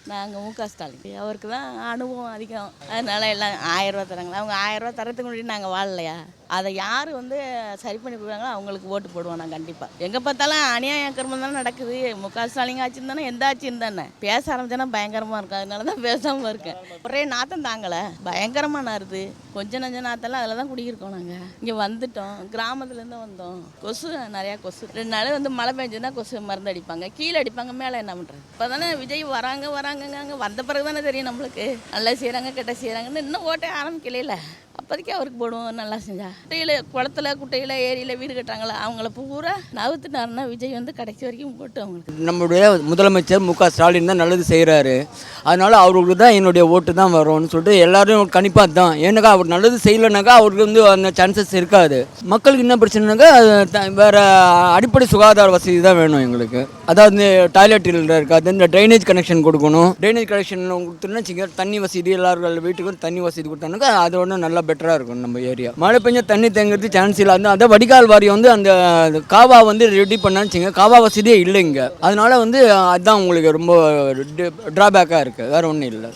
நாங்கள் மு.க. ஸ்டாலின் அவருக்கு தான் அனுபவம் அதிகம். அதனால எல்லாம் 1000 ரூபா தராங்களா, அவங்க 1000 ரூபா தரத்துக்கு முன்னாடி நாங்கள் வாழலையா? அதை யார் சரி பண்ணி கொடுக்குறாங்களோ அவங்களுக்கு ஓட்டு போடுவோம். நான் கண்டிப்பாக எங்கே பார்த்தாலும் அநியாயம் அக்கிரமம் தானே நடக்குது. மு.க. ஸ்டாலின் ஆட்சின்னு தானே எந்த ஆட்சின்னு தானே பேச ஆரம்பிச்சேன்னா பயங்கரமாக இருக்கும். அதனால தான் பேசாமல் இருக்கேன். ஒரே நாத்தம் தாங்கலை, பயங்கரமாக நாருது. கொஞ்சம் நஞ்ச நாத்தெல்லாம் அதில் தான் குடியிருக்கோம். நாங்கள் இங்கே வந்துட்டோம், கிராமத்துலேருந்து வந்தோம். கொசு நிறையா கொசு. 2 நாள் மழை பெஞ்சதுன்னா கொசு மருந்து அடிப்பாங்க, கீழே அடிப்பாங்க, மேலே என்ன பண்ணுறது? இப்போ தானே விஜய் வராங்க வந்த பிறகு தானே தெரியும் நம்மளுக்கு நல்லா செய்கிறாங்க கெட்ட செய்கிறாங்கன்னு. இன்னும் ஓட்டே ஆரம்பிக்கல. அப்போதைக்கு அவருக்கு போடுவோம் நல்லா செஞ்சா. குட்டையில் குளத்துல குட்டையில் ஏரியில் வீடு கட்டுறாங்களா, அவங்கள பூரா நவுத்துட்டாருன்னா விஜய் கடைசி வரைக்கும் போட்டு அவங்களுக்கு. நம்மளுடைய முதலமைச்சர் மு.க. ஸ்டாலின் தான் நல்லது செய்கிறாரு. அதனால் அவருக்கு தான் என்னுடைய ஓட்டு தான் வரும்னு சொல்லிட்டு எல்லோரும் கணிப்பாக தான். ஏன்னாக்கா அவர் நல்லது செய்யலைனாக்கா அவருக்கு அந்த சான்சஸ் இருக்காது. மக்களுக்கு என்ன பிரச்சனைனாக்கா வேறு அடிப்படை சுகாதார வசதி தான் வேணும் எங்களுக்கு. அதாவது டாய்லெட் இருக்காது, இந்த ட்ரைனேஜ் கனெக்ஷன் கொடுக்கணும். ட்ரைனேஜ் கனெக்ஷன் கொடுத்தோன்னா தண்ணி வசதி எல்லாரும் வீட்டுக்கும் தண்ணி வசதி கொடுத்தானாக்கா அதோட நல்லா பெட்டராக இருக்கும். நம்ம ஏரியா மழை பெஞ்சா தண்ணி தேங்கிறது சான்ஸ் இல்லை. அந்த வடிகால் வாரியம் அந்த காவா ரெடி பண்ணான்னு காவா வசதியே இல்லை இங்கே. அதனால அதுதான் உங்களுக்கு ரொம்ப ட்ராபேக்காக இருக்குது, வேறு ஒன்றும் இல்லை.